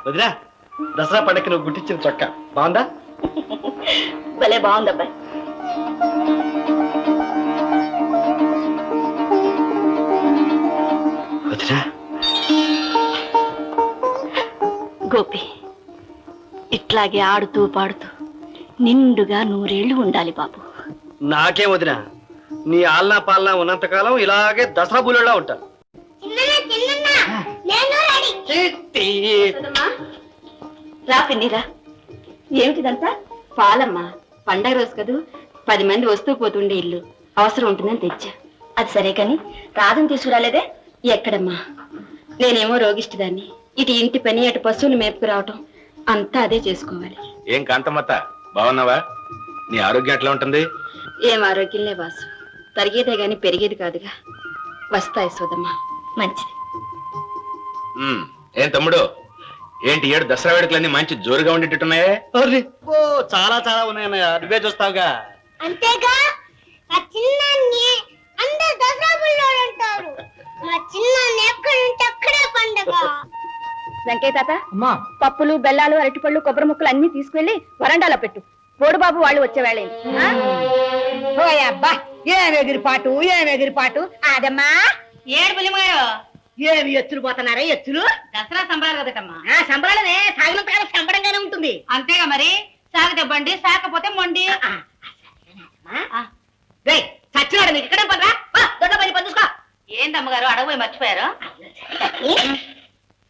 వదినా, దసరా పండగకి నువ్వు గుట్టించిన చొక్క బాగుందా? భలే బాగుందబ్బాయి. వదినా, గోపి, ఇట్లాగే ఆడుతూ పాడుతూ నిండుగా 100 ఏళ్ళు ఉండాలి బాబు. నాకేం వదినా, నీ ఆలనా పాలనా ఉన్నంతకాలం ఇలాగే దసరా బుల్లెలా ఉంటా. రా పిన్నిరా. ఏమిటిదంతా? పాలమ్మా, పండగ రోజు కదూ, 10 మంది వస్తూ పోతుండే ఇల్లు, అవసరం ఉంటుందని తెచ్చా. అది సరే కాని రాధను తీసుకురాలేదే? ఎక్కడమ్మా, నేనేమో రోగిష్టిదాన్ని, ఇటు ఇంటి పని అటు పశువులు మేపుకు రావటం, అంతా అదే చేసుకోవాలి. ఏం కాంతమ్మత్త, బాగున్నావా? నీ ఆరోగ్యం ఎట్లా ఉంటుంది? ఏం ఆరోగ్యంలే వాసు, తరిగేదే గాని పెరిగేది కాదుగా. వస్తాయి సోదమ్మా. మంచిది. ఏం తమ్ముడు, ఏంటి ఏడు దసరా వేడుకలన్నీ మంచి జోరుగా ఉండేటట్టున్నాయే? చాలా చాలా ఉన్నాయన్నయ్య, నువ్వే చూస్తావుగా. అంతేగా, ఆ చిన్నాన్ని అందరు దసరా బుల్లోడు అంటారు. మా చిన్నాన్ని ఎక్కడుంటే అక్కడే పండగ. వెంకయ్య తాత, పప్పులు బెల్లాలు అరటిపళ్ళు కొబ్బరి ముక్కలు అన్ని తీసుకెళ్లి వరండాలో పెట్టు. బోడుబాబు వాళ్ళు వచ్చే వేళేంటి? అబ్బా, ఏం ఎగిరిపాటు అదమ్మా. ఏడు పులిమారు, ఏమి ఎత్తులు పోతున్నారా? ఎత్తులు దసరా సంబరాలు కదటమ్మా. సంబరాలనే, సాగినంతకాలం సంబరంగానే ఉంటుంది. అంతేగా మరి, సాగితే బండి, సాకపోతే మొండి. చచ్చినాడు నీకు ఇక్కడే పడరా? దొడ్డ పని చూసుకో. ఏంటమ్మగారు అడగబోయి మర్చిపోయారు?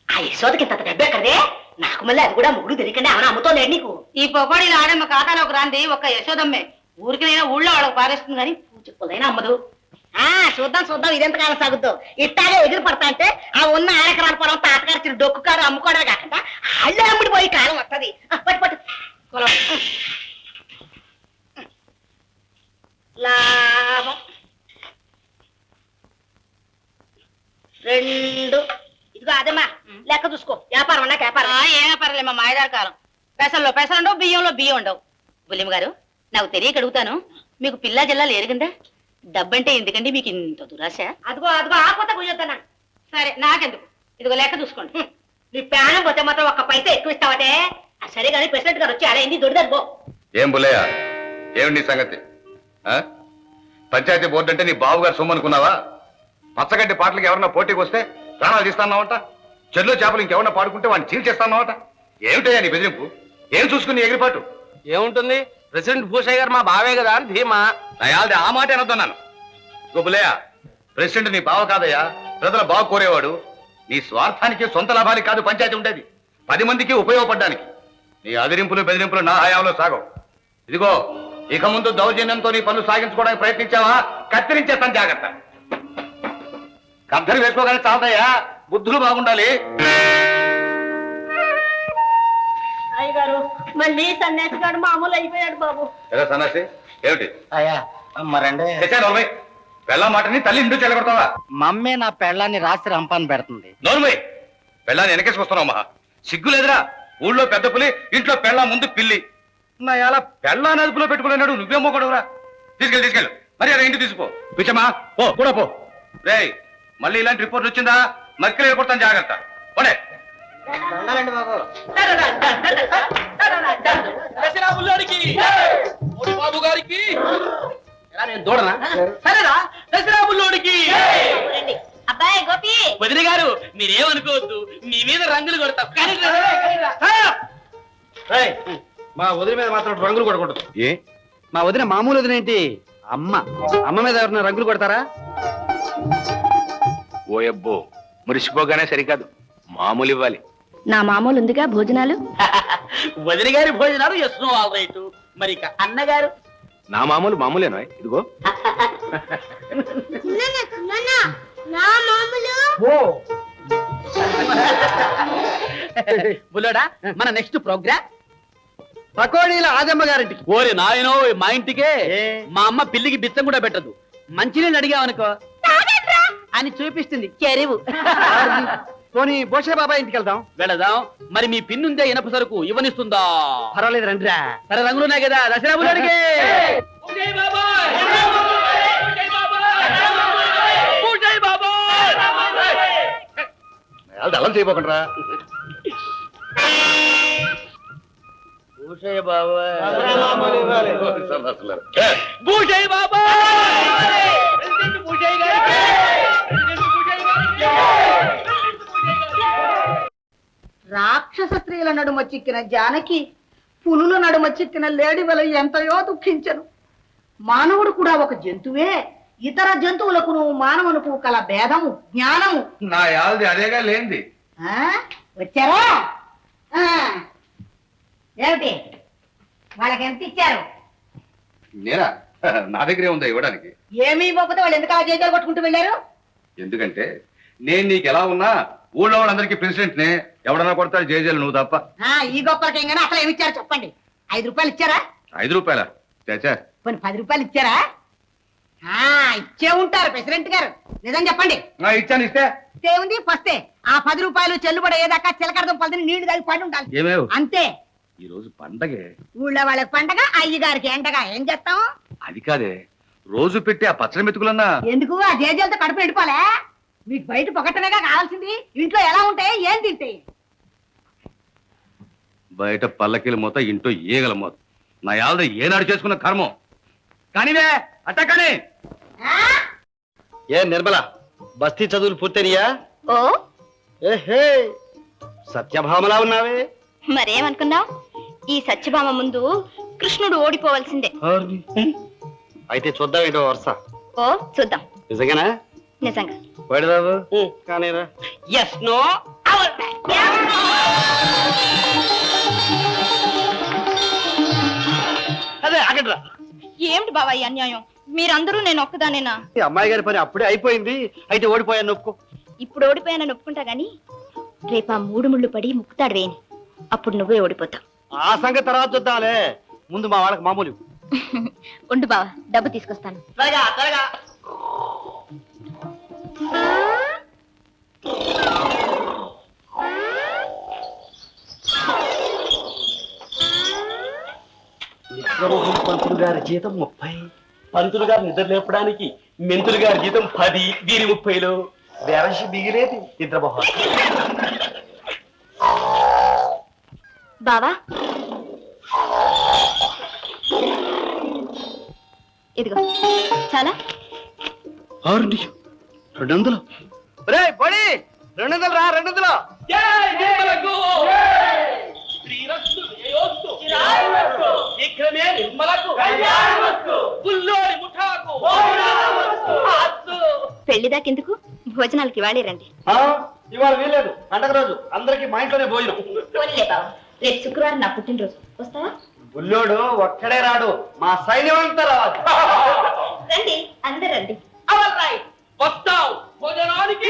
ఆ యశోదకి ఇంత డబ్బు ఎక్కడదే? నాకు మళ్ళీ అది కూడా ముగ్గురు తెలియకుండా ఏమైనా అమ్ముతోలేదు నీకు? ఈ పొగోడీలు ఆడమ్మ ఖాతాలోకి రాంది ఒక్క యశోదమ్మే. ఊరికి నేను ఊళ్ళో వాళ్ళకి పారేస్తుంది కానీ పూచిపోదైనా అమ్మదు. చూద్దాం ఇదెంతకాలం సాగుద్దు. ఇట్టాగే ఎగిరి పడతా అంటే ఆ ఉన్న 6 ఎకరాల పొలం తాతగారు డొక్కు కారు అమ్ముకోవడమే కాకుండా అల్లే అమ్ముడిపోయి కాలం వస్తుంది. పట్టు లాభం 2. ఇదిగో అదమ్మా, లెక్క చూసుకో. వ్యాపారం అన్నాక వ్యాపారం. ఏమో పర్లేమ్మా, మాయదారు కాలం. పెసల్లో పెసలు ఉండవు, బియ్యంలో బియ్యం ఉండవు. బుల్లిమ్మ గారు, నాకు తెలియక అడుగుతాను, మీకు పిల్లా జిల్లాలు ఎరగందా? డబ్బంటే ఎందుకండి మీకు ఇంత దురాశ? అదిగో ఆపోతే కూర్చొద్దానా? సరే, నాకెందుకు, ఇదిగో లెక్క చూసుకోండి. నీ ప్రాణం పోతే మాత్రం 1 పైసా ఎక్కువ ఇస్తావటే? సరే కానీ ప్రెసిడెంట్ గారు వచ్చి అలా దొడిదారు. ఏం బుల్లయ్య, ఏమిటి నీ సంగతి? పంచాయతీ బోర్డు అంటే నీ బాబు గారు సొమ్మనుకున్నావా? పచ్చగడ్డి పాటలకు ఎవరన్నా పోటీకి వస్తే ప్రాణాలు తీస్తాన్నావట. చెల్లో చేపలు ఇంకెవరన్నా పాడుకుంటే వాడిని చీల్చేస్తాన్నావట. ఏమిటయ్యా నీ బెదిరింపు? ఏం చూసుకుని ఎగిరిపాటు? ఏముంటుంది, ప్రెసిడెంట్ భూషయ్య గారు మా బావే కదా అని ధీమా. నయాల్ది ఆ మాట అనొద్దన్నాను. గోబులయ్య, ప్రెసిడెంట్ నీ బావ కాదయ్యా, ప్రజల బాగు కోరేవాడు. నీ స్వార్థానికి, సొంత లాభానికి కాదు పంచాయతీ ఉండేది, 10 మందికి ఉపయోగపడ్డానికి. నీ అదిరింపులు బెదిరింపులు నా హయాంలో సాగవు. ఇదిగో, ఇక ముందు దౌర్జన్యంతో నీ పనులు సాగించుకోవడానికి ప్రయత్నించావా కత్తిరించేస్తాను, జాగ్రత్త. కద్దరు వేసుకోగానే చాలదయ్యా, బుద్ధులు బాగుండాలి. అయ్యగారు, మళ్ళీ సన్యాసి గారు మామూలు అయిపోయాడు బాబు. ఏదో సన్నాసి ఏమిటి? అయ్యా మరండి, నోర్మై, పెళ్ళ మాటని తల్లి ఇంటూ చెల్లగొడతావా? మమ్మే నా పెళ్ళాన్ని రాత్రి రంపాన్ని పెడుతుంది. నోర్మై, పెళ్ళాన్ని వెనకేసుకొస్తున్నావు మహా, సిగ్గులేదురా? ఊళ్ళో పెద్ద పులి, ఇంట్లో పెళ్ళ ముందు పిల్లి. నా ఎలా పెళ్ళాన్ని అదుపులో పెట్టుకున్నాడు, నువ్వేమో కూడా. తీసుకెళ్ళు, మరి అలా ఇంటి తీసుకో. పిచ్చమ్మా, పో కూడా పో. రే, మళ్ళీ ఇలాంటి రిపోర్ట్ వచ్చిందా మక్కలు వెళ్ళిపోతాను, జాగ్రత్త. పోనే బాబు. బాబు గారికి నేను దూడనా? సరేరా, దసరా బుల్లోడికి. అబ్బాయి గోపి, వదిన గారు మీరేమనుకోవద్దు, మీ మీద రంగులు కొడతాం. మా వదిన మీద మాత్రం రంగులు కొడకూడదు. ఏ మా వదిన మామూలు వదిన ఏంటి? అమ్మ మీద ఎవరైనా రంగులు కొడతారా? ఓ అబ్బో, మురిసిపోగానే సరికాదు, మామూలు ఇవ్వాలి. నా మామూలు ఉందిగా భోజనాలు. వదిన గారి భోజనాలు ఎస్నో ఆల్ రైట్. మరి ఇక అన్నగారు నా మామూలు మామూలేనా? ఇదిగో నా మామూలు బుల్లోడా, మన నెక్స్ట్ ప్రోగ్రామ్ పకోడీల ఆదమ్మ గారింటికి. ఓరి నాయనో, మా ఇంటికే. మా అమ్మ పిల్లికి బిచ్చం కూడా పెట్టదు. మంచినీళ్ళు అడిగావనుకో అని చూపిస్తుంది చెరువు. పోనీ భూషయ్య బాబాయ్ ఇంటికి వెళదాం. మరి మీ పిన్నుందే ఇనప సరుకు ఇవ్వనిస్తుందా? పర్వాలేదు రండిరా. సరే, రంగులున్నాయి కదా, దసరా బుల్లోడికి. అల్లం చేయబోకండి రా. భూషయ్య బాబాయ్ భూషయ్య బాబా భూషయ్య గారికి రాక్షస స్త్రీల నడుమ చిక్కిన జానకి పులుల నడుమ చిక్కిన లేడివల ఎంతయో దుఃఖించను. మానవుడు కూడా ఒక జంతువే. ఇతర జంతువులకు మానవులకు కల భేదము జ్ఞానము. నా యాది అదేగా లేంది. వచ్చారా? ఏమిటి వాళ్ళకి ఎంత ఇచ్చారు? నేనా? నా దగ్గరే ఉందా ఇవ్వడానికి? ఏమీ ఇవ్వకపోతే వాళ్ళు ఎందుకు ఆ జైలు కొట్టుకుంటూ వెళ్ళారు? ఎందుకంటే నేను నీకు ఎలా ఉన్నా ఊళ్ళో వాళ్ళందరికీ ప్రెసిడెంట్ నే. ఎవడన్నా కొడతాడు జేజేలు నువ్వు తప్ప. ఈ గొప్పలకి ఏం అసలు ఏమి ఇచ్చారు చెప్పండి. 5 రూపాయలు ఇచ్చారా? 5 రూపాయల చాచా కొన్ని 10 రూపాయలు ఇచ్చారా? ఇచ్చే ఉంటారు ప్రెసిడెంట్ గారు. నిజం చెప్పండి. ఇచ్చాను. ఇస్తే ఉంది ఫస్టే. ఆ 10 రూపాయలు చెల్లుబడి ఏదాకా చిలకడదం పదని నీళ్లు తాగి పడి ఉండాలి. ఏమేవు అంతే. ఈ రోజు పండగే. ఊళ్ళో వాళ్ళకి పండగ, అయ్యగారికి ఎండగా. ఏం చేస్తాం? అది కాదే, రోజు పెట్టి ఆ పచ్చడి మెతుకులన్నా ఎందుకు ఆ జేజలతో కడుపు ఎండిపోలే? మీకు బయట పొగట్టనేగా కావాల్సింది. ఇంట్లో ఎలా ఉంటాయి, ఏం తింటాయి? బయట పల్లకీల మూత, ఇంట్లో ఈగల మూత. నా యాద ఏనాడు చేసుకున్న కర్మం. కానీవే అట్ట కానీ. ఏ నిర్మల, బస్తీ చదువులు పూర్తయినాయా? ఓ ఏహే, సత్యభామలా ఉన్నావే. మరేమనుకున్నావు? ఈ సత్యభామ ముందు కృష్ణుడు ఓడిపోవలసిందే. అయితే చూద్దాం ఏంటో వరుస. ఓ చూద్దాం. నిజంగానా? నిజంగా. వాడిదావు కానీరా. ఎస్ నో అదే అక్కడ్రా. ఏమిటి బాబా ఈ అన్యాయం? మీరందరూ నేను ఒక్కదానేనా? ఈ అమ్మాయి గారి పని అప్పుడే అయిపోయింది. అయితే ఓడిపోయాను ఒప్పుకో. ఇప్పుడు ఓడిపోయానని ఒప్పుకుంటా గాని రేపు ఆ 3 ముళ్ళు పడి ముక్కుతాడు వేయని. అప్పుడు నువ్వే ఓడిపోతావు. ఆ సంగతి తర్వాత చూద్దాంలే. ముందు మా వాళ్ళకి మామూలు. ఉండు బావా, డబ్బు తీసుకొస్తాను. త్వరగా త్వరగా. పంతులు గారి జీతం 30. పంతులు గారు నిద్ర లేపడానికి మెంతులు గారి జీతం 10. దీని 30లో వెరసి దిగిరేది నిద్రపోవాలి. బావా ఇదిగో చాలా. 200. రే బడి 200 రా. 200. పెళ్లి దాకెందుకు, భోజనాలకి ఇవాళే రండి. ఇవాళ వీలేదు, పండగ రోజు. అందరికి మా ఇంట్లోనే భోజనం. పోనీలే బావా, రేపు శుక్రవారం నా పుట్టినరోజు. వస్తావా? బుల్లోడు ఒక్కడే రాడు, మా సైన్యం అంతా రావాలి. రండి, అందరు రండి. వస్తాం భోజనానికి.